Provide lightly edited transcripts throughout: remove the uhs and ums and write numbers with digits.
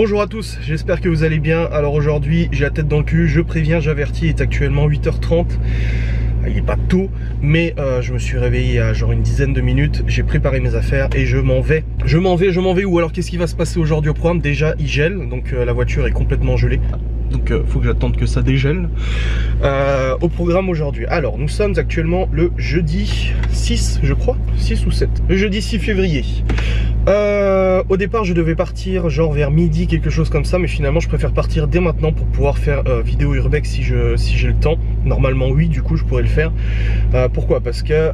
Bonjour à tous, j'espère que vous allez bien. Alors aujourd'hui, j'ai la tête dans le cul, je préviens, j'avertis, il est actuellement 8h30. Il n'est pas tôt, mais je me suis réveillé à genre une dizaine de minutes. J'ai préparé mes affaires et je m'en vais. Je m'en vais où? Alors qu'est-ce qui va se passer aujourd'hui au programme? Déjà, il gèle, donc la voiture est complètement gelée. Donc faut que j'attende que ça dégèle. Au programme aujourd'hui. Alors nous sommes actuellement le jeudi 6, je crois, 6 ou 7. Le jeudi 6 février. Au départ je devais partir genre vers midi, quelque chose comme ça, mais finalement je préfère partir dès maintenant pour pouvoir faire vidéo urbex si j'ai le temps. Normalement oui, du coup je pourrais le faire. Pourquoi? Parce que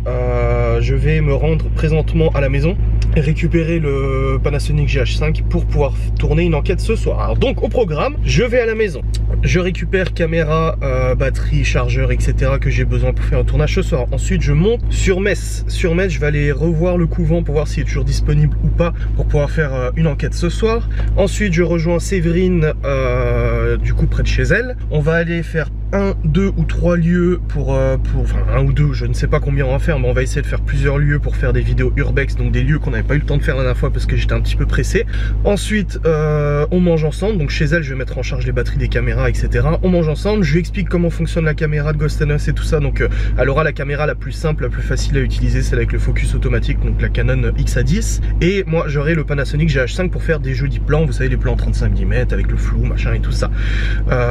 je vais me rendre présentement à la maison et récupérer le Panasonic GH5 pour pouvoir tourner une enquête ce soir. Alors donc au programme, je vais à la maison, je récupère caméra, batterie, chargeur, etc. que j'ai besoin pour faire un tournage ce soir. Ensuite je monte sur Metz. Sur Metz je vais aller revoir le couvent pour voir s'il est toujours disponible ou pas pour pouvoir faire une enquête ce soir. Ensuite je rejoins Séverine du coup près de chez elle. On va aller faire 1, 2 ou 3 lieux enfin 1 ou 2, je ne sais pas combien on va faire, mais on va essayer de faire plusieurs lieux pour faire des vidéos urbex, donc des lieux qu'on n'avait pas eu le temps de faire la dernière fois parce que j'étais un petit peu pressé. Ensuite on mange ensemble, donc chez elle je vais mettre en charge les batteries des caméras, etc. On mange ensemble, je lui explique comment fonctionne la caméra de Ghost Us et tout ça. Donc elle aura la caméra la plus simple, la plus facile à utiliser, celle avec le focus automatique, donc la Canon XA10, et moi j'aurai le Panasonic GH5 pour faire des jolis plans, vous savez, les plans 35 mm avec le flou, machin et tout ça.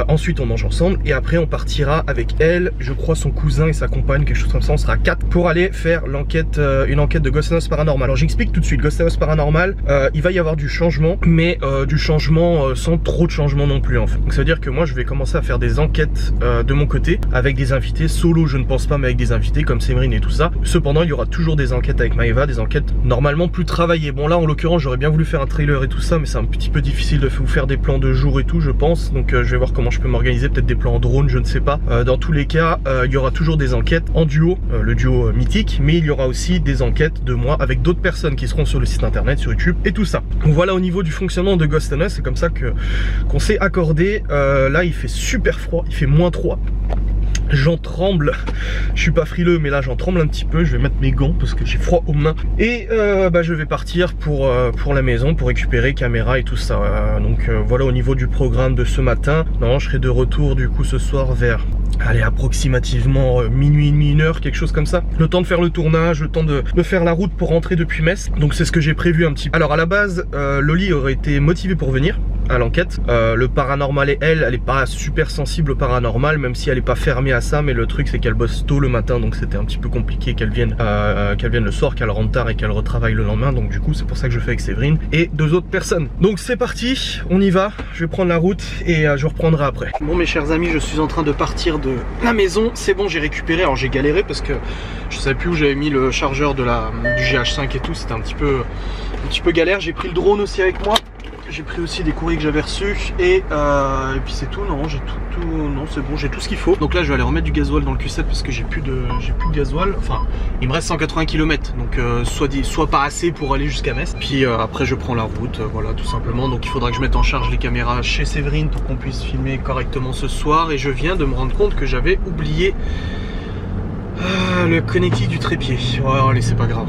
Ensuite on mange ensemble et après on partira avec elle, je crois son cousin et sa compagne, quelque chose comme ça. On sera 4 pour aller faire l'enquête, une enquête de Ghost Us Paranormal. Alors j'explique tout de suite, Ghost Us Paranormal, il va y avoir du changement, mais du changement sans trop de changement non plus en fait. Donc ça veut dire que moi je vais commencer à faire des enquêtes de mon côté avec des invités, solo je ne pense pas, mais avec des invités comme Séverine et tout ça. Cependant il y aura toujours des enquêtes avec Maëva, des enquêtes normalement plus travaillées. Bon là en l'occurrence j'aurais bien voulu faire un trailer et tout ça, mais c'est un petit peu difficile de vous faire des plans de jour et tout je pense. Donc je vais voir comment je peux m'organiser, peut-être des plans en drone, je ne sais pas. Dans tous les cas il y aura toujours des enquêtes en duo, le duo mythique, mais il y aura aussi des enquêtes de moi avec d'autres personnes qui seront sur le site internet, sur YouTube et tout ça. Donc voilà au niveau du fonctionnement de Ghost Us, c'est comme ça qu'on s'est accordé. Là il fait super froid, il fait -3. J'en tremble, je suis pas frileux mais là j'en tremble un petit peu, je vais mettre mes gants parce que j'ai froid aux mains. Et je vais partir pour la maison pour récupérer caméra et tout ça. Donc voilà au niveau du programme de ce matin. Non, je serai de retour du coup ce soir vers, allez, approximativement minuit et demi, 1h, quelque chose comme ça. Le temps de faire le tournage, le temps de faire la route pour rentrer depuis Metz. Donc c'est ce que j'ai prévu un petit peu. Alors à la base, Loli aurait été motivée pour venir à l'enquête. Le paranormal et elle est pas super sensible au paranormal, même si elle est pas fermée à ça, mais le truc c'est qu'elle bosse tôt le matin, donc c'était un petit peu compliqué qu'elle vienne le soir, qu'elle rentre tard et qu'elle retravaille le lendemain. Donc du coup c'est pour ça que je fais avec Séverine et 2 autres personnes. Donc c'est parti, on y va, je vais prendre la route et je reprendrai après. Bon mes chers amis, je suis en train de partir de la maison, c'est bon, j'ai récupéré. Alors j'ai galéré parce que je savais plus où j'avais mis le chargeur du GH5 et tout, c'était un petit peu galère. J'ai pris le drone aussi avec moi. J'ai pris aussi des courriers que j'avais reçus et puis c'est tout. Non, j'ai tout, non c'est bon, j'ai tout ce qu'il faut. Donc là je vais aller remettre du gasoil dans le Q7 parce que j'ai plus de gasoil. Enfin il me reste 180 km, donc soit pas assez pour aller jusqu'à Metz. Puis après je prends la route, voilà tout simplement. Donc il faudra que je mette en charge les caméras chez Séverine pour qu'on puisse filmer correctement ce soir. Et je viens de me rendre compte que j'avais oublié le connectique du trépied. Ouais, allez, c'est pas grave.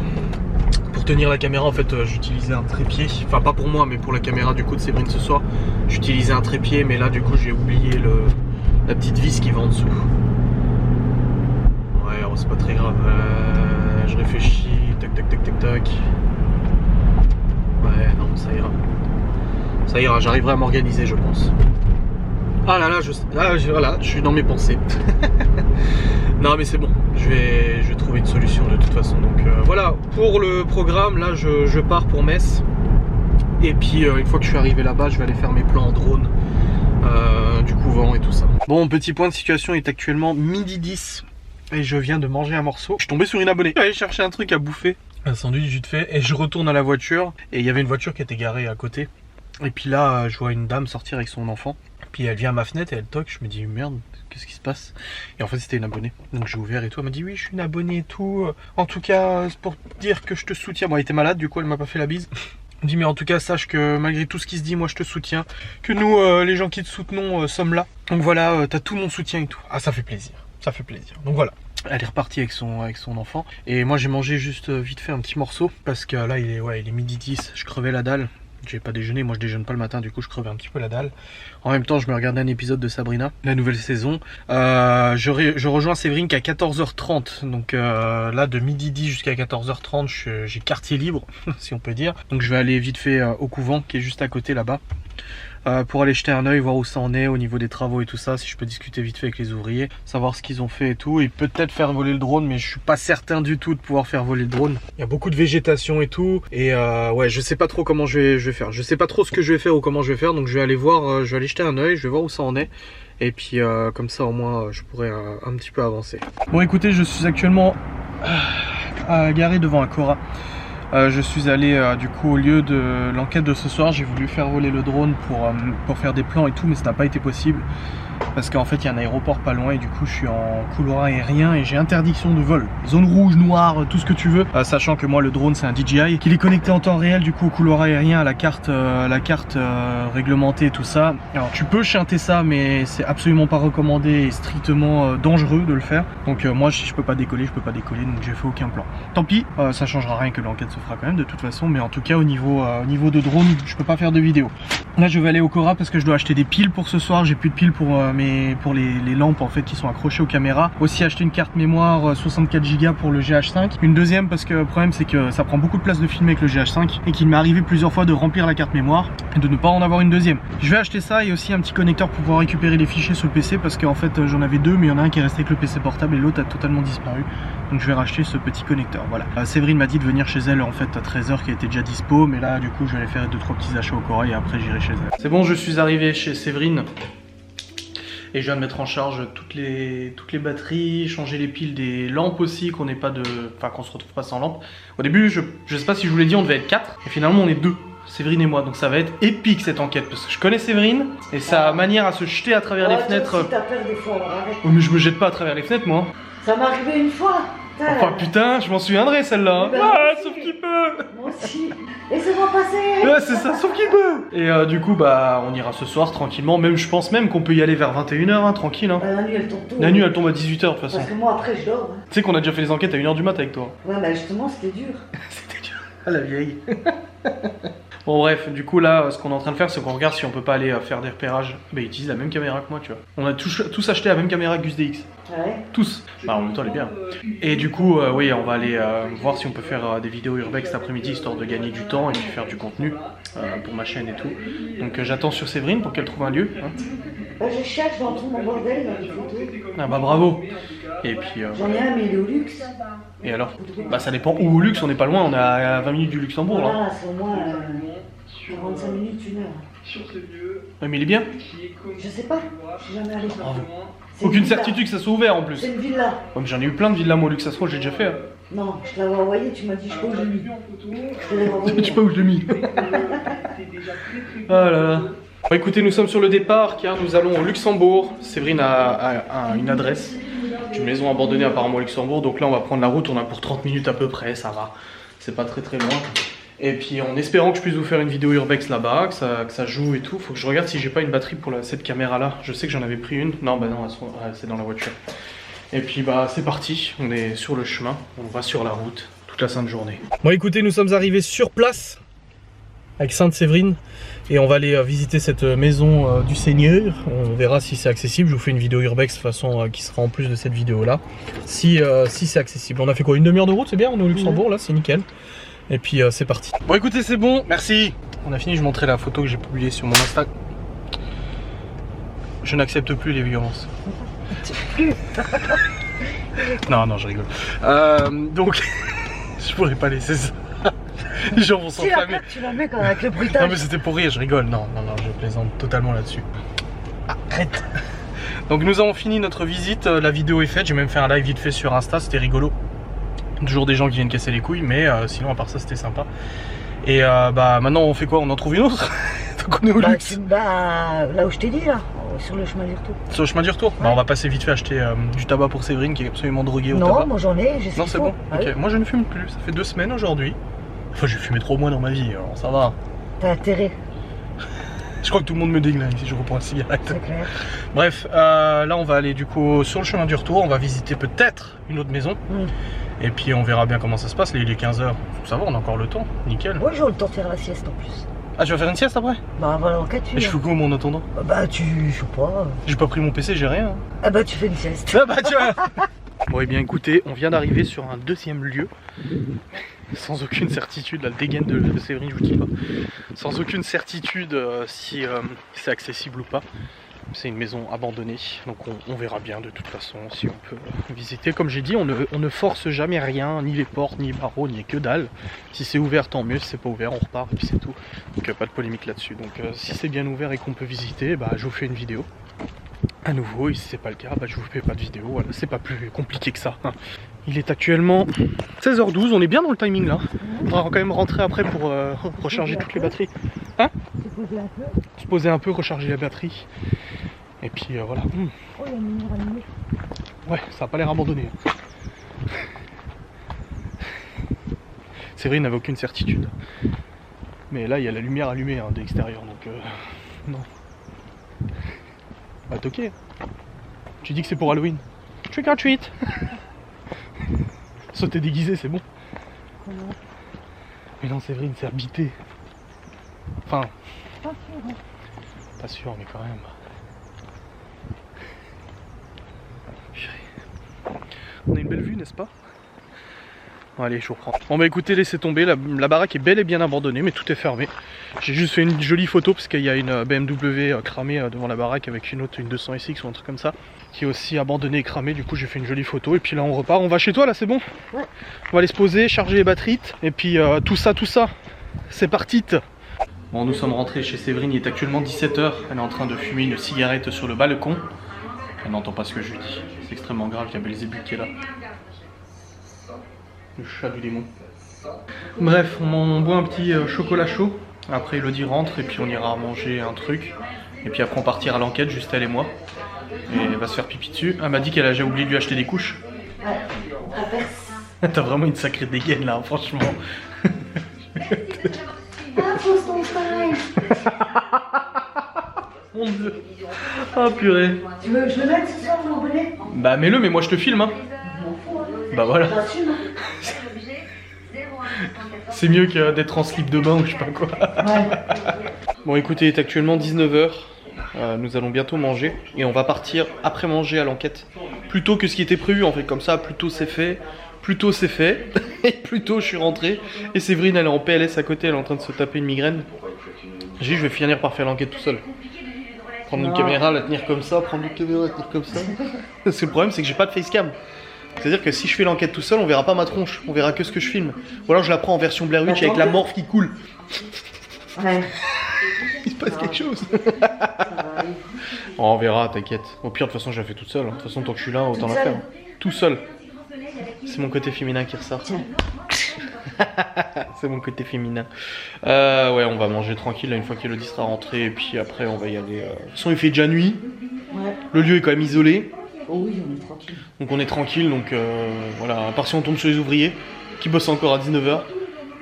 Pour tenir la caméra en fait j'utilisais un trépied, enfin pas pour moi mais pour la caméra du coup de Séverine ce soir, j'utilisais un trépied, mais là du coup j'ai oublié la petite vis qui va en dessous. Ouais, oh, c'est pas très grave, je réfléchis, tac tac tac tac tac. Ouais non, ça ira, j'arriverai à m'organiser je pense. Ah là là, voilà, je suis dans mes pensées. Non mais c'est bon, je vais trouver une solution de toute façon. Donc voilà, pour le programme, là je pars pour Metz. Et puis une fois que je suis arrivé là-bas, je vais aller faire mes plans en drone du couvent et tout ça. Bon, petit point de situation, il est actuellement 12h10 et je viens de manger un morceau. Je suis tombé sur une abonnée, j'allais chercher un truc à bouffer, un sandwich vite fait, et je retourne à la voiture. Et il y avait une voiture qui était garée à côté. Et puis là, je vois une dame sortir avec son enfant. Puis elle vient à ma fenêtre et elle toque, je me dis merde, qu'est-ce qui se passe? Et en fait c'était une abonnée. Donc j'ai ouvert et tout, elle m'a dit oui je suis une abonnée et tout. En tout cas c'est pour dire que je te soutiens. Bon elle était malade du coup elle m'a pas fait la bise. Elle me dit mais en tout cas sache que malgré tout ce qui se dit, moi je te soutiens. Que nous les gens qui te soutenons sommes là. Donc voilà, t'as tout mon soutien et tout. Ah ça fait plaisir, ça fait plaisir. Donc voilà. Elle est repartie avec son enfant. Et moi j'ai mangé juste vite fait un petit morceau. Parce que là il est 12h10, je crevais la dalle. J'ai pas déjeuné, moi je déjeune pas le matin, du coup je crevais un petit peu la dalle. En même temps je me regardais un épisode de Sabrina, la nouvelle saison. Je rejoins Séverine qu'à 14h30, donc là de midi 10 jusqu'à 14h30 j'ai quartier libre, si on peut dire. Donc je vais aller vite fait au couvent qui est juste à côté là-bas. Pour aller jeter un oeil, voir où ça en est au niveau des travaux et tout ça, si je peux discuter vite fait avec les ouvriers, savoir ce qu'ils ont fait et tout, et peut-être faire voler le drone, mais je suis pas certain du tout de pouvoir faire voler le drone. Il y a beaucoup de végétation et tout, et ouais, je sais pas trop comment je vais faire, je sais pas trop ce que je vais faire ou comment je vais faire, donc je vais aller voir, je vais aller jeter un oeil, je vais voir où ça en est, et puis comme ça au moins je pourrais un petit peu avancer. Bon écoutez, je suis actuellement garé devant un Cora. Je suis allé du coup au lieu de l'enquête de ce soir, j'ai voulu faire voler le drone pour faire des plans et tout, mais ça n'a pas été possible parce qu'en fait il y a un aéroport pas loin et du coup je suis en couloir aérien et j'ai interdiction de vol, zone rouge, noire, tout ce que tu veux, sachant que moi le drone c'est un DJI qu'il est connecté en temps réel du coup au couloir aérien à la carte réglementée et tout ça. Alors tu peux chanter ça mais c'est absolument pas recommandé et strictement dangereux de le faire, donc moi si je peux pas décoller donc j'ai fait aucun plan. Tant pis, ça changera rien que l'enquête se fera quand même de toute façon, mais en tout cas au niveau de drone je peux pas faire de vidéo. Là je vais aller au Cora parce que je dois acheter des piles pour ce soir, j'ai plus de piles pour les lampes en fait qui sont accrochées aux caméras. Aussi acheter une carte mémoire 64 Go pour le GH5. Une deuxième parce que le problème c'est que ça prend beaucoup de place de filmer avec le GH5 et qu'il m'est arrivé plusieurs fois de remplir la carte mémoire et de ne pas en avoir une deuxième. Je vais acheter ça et aussi un petit connecteur pour pouvoir récupérer les fichiers sur le PC parce qu'en fait j'en avais deux mais il y en a un qui est resté avec le PC portable et l'autre a totalement disparu. Donc je vais racheter ce petit connecteur, voilà. Séverine m'a dit de venir chez elle en fait à 13h qui était déjà dispo, mais là du coup je vais aller faire 2-3 petits achats au Cora et après j'irai chez elle. C'est bon, je suis arrivé chez Séverine et je viens de mettre en charge toutes les batteries, changer les piles des lampes aussi, qu'on se retrouve pas sans lampe. Au début je sais pas si je vous l'ai dit, on devait être 4 et finalement on est 2. Séverine et moi, donc ça va être épique cette enquête parce que je connais Séverine et sa manière à se jeter à travers les fenêtres. T'as peur des fois, arrête. Oh mais je me jette pas à travers les fenêtres moi. Ça m'est arrivé une fois. Enfin putain, je m'en souviendrai celle-là. Sauf qu'il peut. Moi aussi. Laissez-moi passer. Ouais c'est ça, sauf qu'il peut. Et du coup bah on ira ce soir tranquillement. Même je pense même qu'on peut y aller vers 21h hein, tranquille hein. Bah, la nuit elle tombe tôt. La nuit elle tombe à 18h de toute façon. Parce que moi après je dors. Hein. Tu sais qu'on a déjà fait les enquêtes à 1h du mat avec toi. Ouais bah justement c'était dur. C'était dur. Ah la vieille. Bon bref, du coup là, ce qu'on est en train de faire, c'est qu'on regarde si on peut pas aller faire des repérages. Bah ils utilisent la même caméra que moi, tu vois. On a tous acheté la même caméra Gus DX. Ouais. Tous. Bah en même temps elle est bien. Et du coup, oui, on va aller voir si on peut faire des vidéos urbex cet après-midi, histoire de gagner du temps et puis faire du contenu pour ma chaîne et tout. Donc j'attends sur Séverine pour qu'elle trouve un lieu. Hein. Bah je cherche dans tout mon bordel dans les photos. Ah bah bravo. Et puis... J'en ai un mais il est au luxe. Et alors? Bah ça dépend où au luxe, on n'est pas loin, on est à 20 minutes du Luxembourg là. Voilà, c'est au moins 45 minutes, 1 heure. Ouais mais il est bien. Je sais pas, je suis jamais allé. Bravo. Aucune certitude que ça soit ouvert en plus. C'est une villa. Ouais, mais j'en ai eu plein de villas moi au Luxasro, j'ai déjà fait. Hein. Non, je te l'avais envoyé, tu m'as dit je sais pas où je l'ai mis. Je te l'ai renvoyé. Je sais pas où je l'ai mis. Ah là là. Bon, écoutez, nous sommes sur le départ car nous allons au Luxembourg. Séverine a une adresse d'une maison abandonnée apparemment au Luxembourg. Donc là on va prendre la route, on a pour 30 minutes à peu près, ça va. C'est pas très loin. Et puis en espérant que je puisse vous faire une vidéo urbex là-bas, que ça joue et tout. Faut que je regarde si j'ai pas une batterie pour cette caméra là. Je sais que j'en avais pris une. Non bah non, c'est dans la voiture. Et puis bah c'est parti, on est sur le chemin, on va sur la route toute la sainte journée. Bon écoutez, nous sommes arrivés sur place avec Sainte-Séverine et on va aller visiter cette maison du Seigneur. On verra si c'est accessible, je vous fais une vidéo urbex de façon qui sera en plus de cette vidéo là. Si c'est accessible. On a fait quoi, une demi-heure de route, c'est bien, on est au Luxembourg là, c'est nickel. Et puis c'est parti. Bon écoutez, c'est bon, merci. On a fini, je montrais la photo que j'ai publiée sur mon Insta. Je n'accepte plus les violences. Non, je rigole. Donc, je pourrais pas laisser ça. Les gens vont s'enflammer. Tu la mets quand avec le bruitage. Non mais c'était pour rire, je rigole. Non, je plaisante totalement là-dessus. Arrête. Donc nous avons fini notre visite, la vidéo est faite, j'ai même fait un live vite fait sur Insta, c'était rigolo. Toujours des gens qui viennent casser les couilles, mais sinon à part ça c'était sympa. Et bah maintenant on fait quoi? On en trouve une autre? Donc on est au luxe. Là où je t'ai dit là, sur le chemin du retour. Sur le chemin du retour? Ouais. Bah on va passer vite fait acheter du tabac pour Séverine qui est absolument droguée au tabac. Non, moi j'en ai, j'ai. Non c'est bon, ok. Oui. Moi je ne fume plus, ça fait 2 semaines aujourd'hui. Enfin j'ai fumé 3 mois dans ma vie, alors ça va. T'as intérêt. Je crois que tout le monde me déglingue si je reprends la cigarette. C'est clair. Bref, là on va aller du coup sur le chemin du retour, on va visiter peut-être une autre maison. Et puis on verra bien comment ça se passe, il est 15h, ça va, on a encore le temps, nickel. Moi j'ai le temps de faire la sieste en plus. Ah, tu vas faire une sieste après? Bah avant l'enquête, tu... Et je fais quoi en attendant? Bah tu... je sais pas... J'ai pas pris mon PC, j'ai rien. Ah bah tu fais une sieste. Ah bah tu vois. Bon et bien écoutez, on vient d'arriver sur un deuxième lieu. Sans aucune certitude, là le dégaine de Séverine, je vous dis pas. Sans aucune certitude si c'est accessible ou pas. C'est une maison abandonnée, donc on verra bien de toute façon si on peut visiter. Comme j'ai dit, on ne force jamais rien, ni les portes, ni les barreaux, ni que dalle. Si c'est ouvert, tant mieux. Si c'est pas ouvert, on repart et puis c'est tout. Donc pas de polémique là-dessus. Donc si c'est bien ouvert et qu'on peut visiter, bah je vous fais une vidéo. À nouveau, et si c'est pas le cas, bah je vous fais pas de vidéo. Voilà, c'est pas plus compliqué que ça. Hein. Il est actuellement 16h12, on est bien dans le timing là. On va quand même rentrer après pour recharger toutes les batteries. Hein? Se poser un peu, recharger la batterie. Et puis voilà. Oh, il y a une lumière allumée. Ouais, ça a pas l'air abandonné. Séverine n'avait aucune certitude. Mais là, il y a la lumière allumée hein, de l'extérieur, donc non. Bah t'es ok. Tu dis que c'est pour Halloween. Trick or treat. Sauter déguisé, c'est bon. Mais non, Séverine, c'est habité. Enfin... Pas sûr, hein. Pas sûr, mais quand même. On a une belle vue, n'est-ce pas? Bon, allez, je reprends. Bon bah écoutez, laissez tomber, la baraque est bel et bien abandonnée, mais tout est fermé. J'ai juste fait une jolie photo parce qu'il y a une BMW cramée devant la baraque avec une autre, une 200SX ou un truc comme ça, qui est aussi abandonnée et cramée. Du coup j'ai fait une jolie photo et puis là on repart. On va chez toi là, c'est bon? Ouais. On va aller se poser, charger les batteries et puis tout ça, c'est parti. Bon, nous sommes rentrés chez Séverine, il est actuellement 17h. Elle est en train de fumer une cigarette sur le balcon. Elle n'entend pas ce que je lui dis. C'est extrêmement grave, il y a Belzébuth qui est là. Le chat du démon. Bref, on boit un petit chocolat chaud. Après Elodie rentre et puis on ira manger un truc. Et puis après on partira à l'enquête, juste elle et moi. Et elle va se faire pipi dessus. Elle m'a dit qu'elle a déjà oublié de lui acheter des couches. Ouais. T'as vraiment une sacrée dégaine là, franchement. Ah, pose ton stein. Mon dieu. Ah purée. Tu veux que je le mette ce soir, mon bonnet? Bah mets-le, mais moi je te filme hein. Bah voilà. C'est mieux que d'être en slip de bain ou je sais pas quoi. Ouais. Bon écoutez, il est actuellement 19h. Nous allons bientôt manger. Et on va partir après manger à l'enquête. Plus tôt que ce qui était prévu en fait. Comme ça, plus tôt c'est fait. Plus tôt c'est fait. Et plus tôt je suis rentré. Et Séverine elle est en PLS à côté. Elle est en train de se taper une migraine. J'ai dit je vais finir par faire l'enquête tout seul. Prendre une caméra, la tenir comme ça. Prendre une caméra, la tenir comme ça. Parce que le problème c'est que j'ai pas de facecam. C'est-à-dire que si je fais l'enquête tout seul, on verra pas ma tronche, on verra que ce que je filme. Ou alors je la prends en version Blair Witch avec la morphe qui coule. Ouais. Il se passe quelque chose. Oh, on verra, t'inquiète. Au pire, de toute façon, je la fais toute seule. De toute façon, tant que je suis là, autant la faire. Tout seul. C'est mon côté féminin qui ressort. C'est mon côté féminin. Ouais, on va manger tranquille là, une fois qu'Elodie sera rentrée. Et puis après, on va y aller. De toute façon, il fait déjà nuit. Ouais. Le lieu est quand même isolé. Oh oui, on est tranquille. Donc on est tranquille, donc voilà, à part si on tombe sur les ouvriers qui bossent encore à 19h,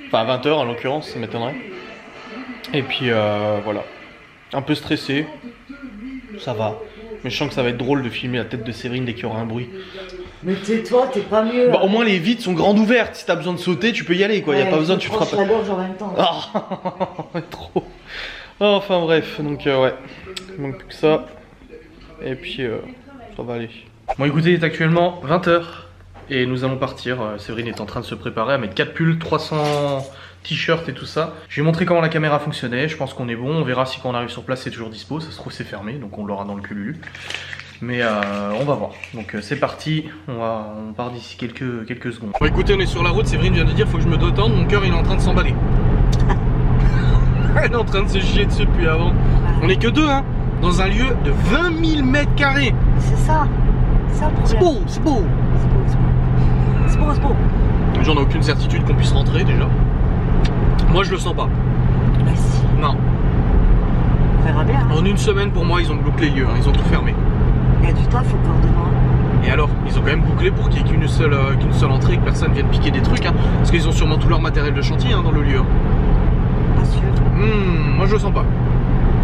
enfin à 20h en l'occurrence, ça m'étonnerait. Et puis voilà, un peu stressé, ça va, mais je sens que ça va être drôle de filmer la tête de Séverine dès qu'il y aura un bruit. Mais tais-toi, t'es pas mieux. Bah, au moins les vitres sont grandes ouvertes, si t'as besoin de sauter, tu peux y aller quoi, ouais, y a pas besoin de tu frappes. la gorge en même temps. Oh, trop. Enfin bref, donc ouais, il manque plus que ça, et puis ça va aller. Bon écoutez, il est actuellement 20h et nous allons partir. Séverine est en train de se préparer à mettre 4 pulls, 300 t-shirts et tout ça. Je vais montrer comment la caméra fonctionnait, je pense qu'on est bon. On verra si quand on arrive sur place c'est toujours dispo, ça se trouve c'est fermé, donc on l'aura dans le cululu. Mais on va voir. Donc c'est parti, on part d'ici quelques secondes. Bon écoutez, on est sur la route, Séverine vient de dire faut que je me détende, mon cœur il est en train de s'emballer. Elle est en train de se chier dessus depuis avant. On est que deux hein, dans un lieu de 20 000 mètres carrés. C'est ça. C'est beau, c'est beau. C'est beau, c'est beau. J'en ai aucune certitude qu'on puisse rentrer déjà. Moi je le sens pas. Mais si. Non. On verra bien. En une semaine pour moi ils ont bouclé les lieux, hein. Ils ont tout fermé. Il y a du taf encore demain. Et alors, ils ont quand même bouclé pour qu'il n'y ait qu'une seule entrée et que personne vienne piquer des trucs. Hein. Parce qu'ils ont sûrement tout leur matériel de chantier hein, dans le lieu. Pas sûr. Moi je le sens pas.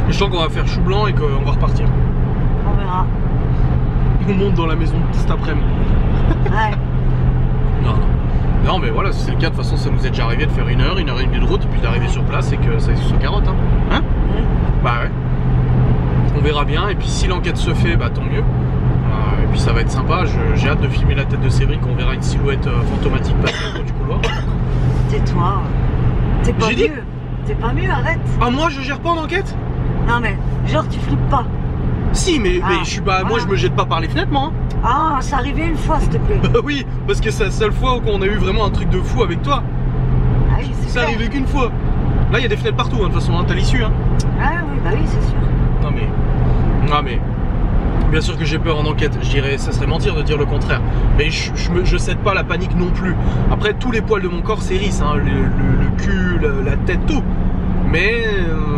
Je sens qu'on va faire chou blanc et qu'on va repartir. On verra. On monte dans la maison cet après-midi. Ouais. Non, non. Non mais voilà, si c'est le cas, de toute façon ça nous est déjà arrivé de faire 1 heure et demie de route, et puis d'arriver sur place et que ça soit carotte, hein. Bah ouais. On verra bien, et puis si l'enquête se fait, bah tant mieux. Et puis ça va être sympa, j'ai hâte de filmer la tête de Séverine, qu'on verra une silhouette fantomatique passer au bout du couloir. Tais-toi. T'es pas mieux. T'es pas mieux, arrête. Ah moi je gère pas en enquête? Non mais, genre tu flippes pas. Si, mais je suis pas, voilà. Moi je me jette pas par les fenêtres, moi. Hein. Ah, c'est arrivé une fois, s'il te plaît. Oui, parce que c'est la seule fois où on a eu vraiment un truc de fou avec toi. Ah oui, c'est arrivé qu'une fois. Là, il y a des fenêtres partout, hein, de toute façon, hein, t'as l'issue. Hein. Ah oui, bah oui, c'est sûr. Non mais, bien sûr que j'ai peur en enquête. Je dirais, ça serait mentir de dire le contraire. Mais je cède pas à la panique non plus. Après, tous les poils de mon corps s'hérissent, hein, le cul, la tête, tout. Mais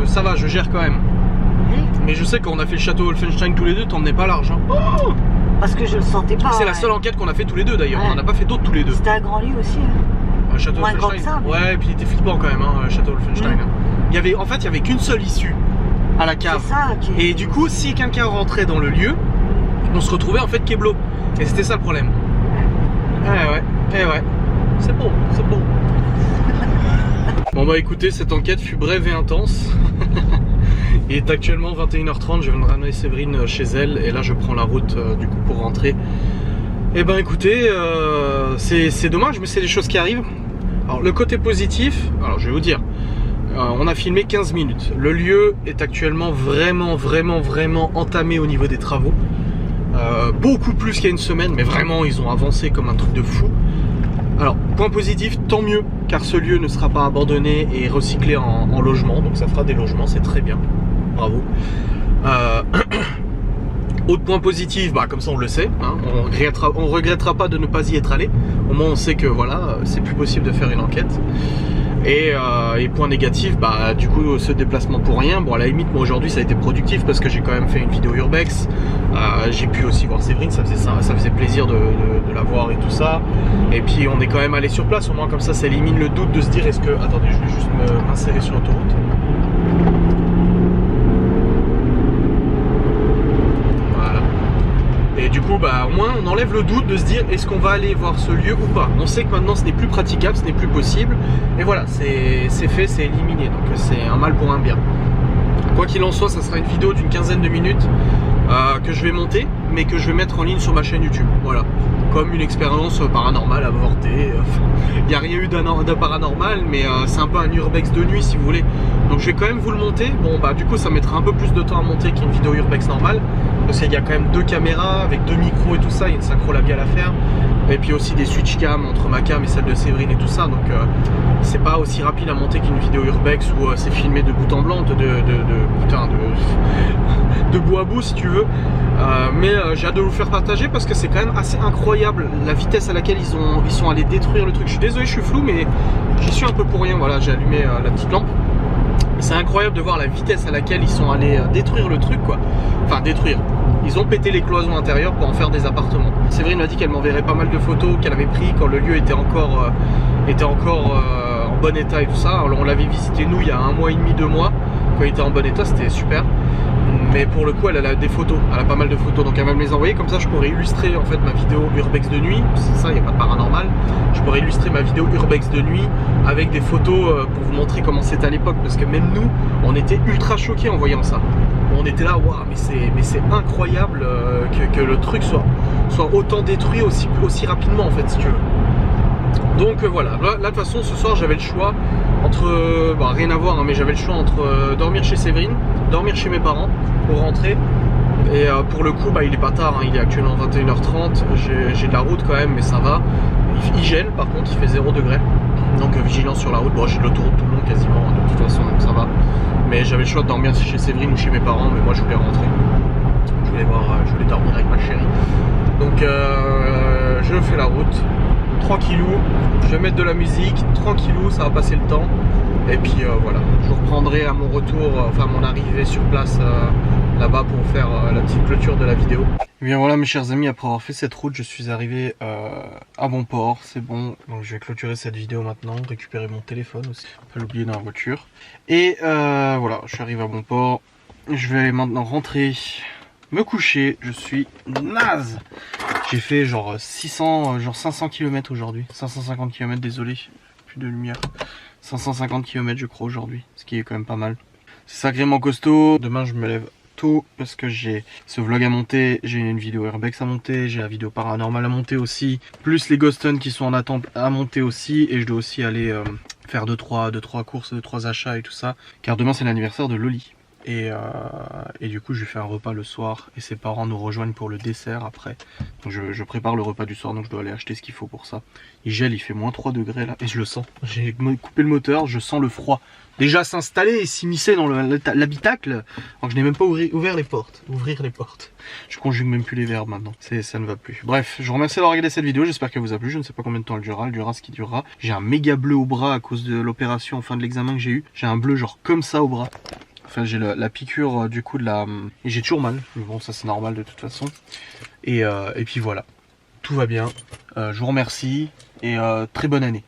ça va, je gère quand même. Mais je sais qu'on a fait le château Wolfenstein tous les deux, t'en venais pas large. Hein. Oh, parce que je le sentais pas. C'est la seule enquête qu'on a fait tous les deux d'ailleurs. Ouais. On n'en a pas fait d'autres tous les deux. C'était un grand lieu aussi. Un château Wolfenstein. Ça, mais... Ouais, et puis il était flippant quand même, hein, château Wolfenstein. Il y avait, en fait, il y avait qu'une seule issue à la cave. Ça, et du coup, si quelqu'un rentrait dans le lieu, on se retrouvait en fait keblo. Et c'était ça le problème. Ouais. C'est bon. Bon bah écoutez, cette enquête fut brève et intense. Il est actuellement 21h30, je viens de ramener Séverine chez elle et là je prends la route du coup pour rentrer. Et ben écoutez, c'est dommage mais c'est des choses qui arrivent. Alors le côté positif, alors je vais vous dire, on a filmé 15 minutes. Le lieu est actuellement vraiment entamé au niveau des travaux. Beaucoup plus qu'il y a une semaine, mais vraiment ils ont avancé comme un truc de fou. Alors, point positif, tant mieux, car ce lieu ne sera pas abandonné et recyclé en logement, donc ça fera des logements, c'est très bien, bravo. Autre point positif, bah, comme ça on le sait, hein, on regrettera pas de ne pas y être allé, au moins on sait que voilà, c'est plus possible de faire une enquête. Et point négatif, bah du coup ce déplacement pour rien, bon à la limite moi aujourd'hui ça a été productif parce que j'ai quand même fait une vidéo urbex, j'ai pu aussi voir Séverine, ça faisait plaisir de la voir et tout ça, et puis on est quand même allé sur place, au moins comme ça élimine le doute de se dire est-ce que, attendez je vais juste m'insérer sur l'autoroute. Et du coup, bah, au moins, on enlève le doute de se dire est-ce qu'on va aller voir ce lieu ou pas. On sait que maintenant, ce n'est plus praticable, ce n'est plus possible. Et voilà, c'est fait, c'est éliminé. Donc, c'est un mal pour un bien. Quoi qu'il en soit, ça sera une vidéo d'une 15aine de minutes que je vais monter, mais que je vais mettre en ligne sur ma chaîne YouTube. Voilà, comme une expérience paranormale avortée. Il n'y a rien eu de paranormal, mais c'est un peu un urbex de nuit si vous voulez. Donc je vais quand même vous le monter. Bon bah du coup ça mettra un peu plus de temps à monter qu'une vidéo urbex normale, parce qu'il y a quand même 2 caméras avec 2 micros et tout ça, il y a une synchro labiale à faire. Et puis aussi des switch cam entre ma cam et celle de Séverine et tout ça. Donc c'est pas aussi rapide à monter qu'une vidéo urbex où c'est filmé de bout en blanc, de bout à bout si tu veux. Mais j'ai hâte de vous faire partager parce que c'est quand même assez incroyable la vitesse à laquelle ils sont allés détruire le truc. Je suis désolé, je suis flou, mais j'y suis un peu pour rien. Voilà, j'ai allumé la petite lampe. C'est incroyable de voir la vitesse à laquelle ils sont allés détruire le truc, quoi. Enfin, détruire. Ils ont pété les cloisons intérieures pour en faire des appartements. Séverine m'a dit qu'elle m'enverrait pas mal de photos qu'elle avait prises quand le lieu était encore en bon état et tout ça. Alors, on l'avait visité nous il y a 1 mois et demi, 2 mois. Quand il était en bon état, c'était super. Mais pour le coup, elle a des photos. Elle a pas mal de photos. Donc elle va me les envoyer. Comme ça, je pourrais illustrer en fait ma vidéo urbex de nuit. C'est ça, il n'y a pas de paranormal. Je pourrais illustrer ma vidéo urbex de nuit avec des photos pour vous montrer comment c'était à l'époque. Parce que même nous, on était ultra choqués en voyant ça. On était là, waouh, mais c'est incroyable que le truc soit autant détruit aussi rapidement en fait, si tu veux. Donc voilà, là de toute façon ce soir j'avais le choix entre, bah, rien à voir hein, mais j'avais le choix entre dormir chez Séverine, dormir chez mes parents pour rentrer. Et pour le coup bah, il est pas tard, hein, il est actuellement 21h30, j'ai de la route quand même mais ça va. Il gèle par contre, il fait 0 degré. Donc vigilance sur la route, bon j'ai de l'autoroute tout le long quasiment de toute façon donc ça va. Mais j'avais le choix de dormir chez Séverine ou chez mes parents, mais moi je voulais rentrer. Je voulais dormir avec ma chérie. Donc je fais la route. Tranquillou, je vais mettre de la musique, tranquillou, ça va passer le temps. Et puis voilà, je vous reprendrai à mon retour, enfin mon arrivée sur place là-bas pour faire la petite clôture de la vidéo. Et bien voilà mes chers amis, après avoir fait cette route, je suis arrivé à bon port, c'est bon. Donc je vais clôturer cette vidéo maintenant, récupérer mon téléphone aussi, pas l'oublier dans la voiture. Et voilà, je suis arrivé à bon port, je vais maintenant rentrer, me coucher, je suis naze. J'ai fait genre 500 km aujourd'hui. 550 km, désolé, plus de lumière. 550 km je crois aujourd'hui, ce qui est quand même pas mal. C'est sacrément costaud. Demain je me lève tôt parce que j'ai ce vlog à monter, j'ai une vidéo Urbex à monter, j'ai la vidéo paranormale à monter aussi, plus les Ghost Hunt qui sont en attente à monter aussi, et je dois aussi aller faire 2-3 courses, 2-3 achats et tout ça, car demain c'est l'anniversaire de Loli. Et du coup je lui fais un repas le soir et ses parents nous rejoignent pour le dessert après. Donc je prépare le repas du soir, donc je dois aller acheter ce qu'il faut pour ça. Il gèle, il fait moins 3 degrés là et je le sens. J'ai coupé le moteur, je sens le froid déjà s'installer et s'immiscer dans l'habitacle, alors que je n'ai même pas ouvert les portes. Ouvrir les portes. Je conjugue même plus les verbes maintenant, ça ne va plus. Bref, je vous remercie d'avoir regardé cette vidéo, j'espère qu'elle vous a plu. Je ne sais pas combien de temps elle durera ce qui durera. J'ai un méga bleu au bras à cause de l'opération, enfin de l'examen que j'ai eu. J'ai un bleu genre comme ça au bras. Enfin j'ai la piqûre du coup de la... Et j'ai toujours mal, mais bon ça c'est normal de toute façon. Et puis voilà, tout va bien. Je vous remercie et très bonne année.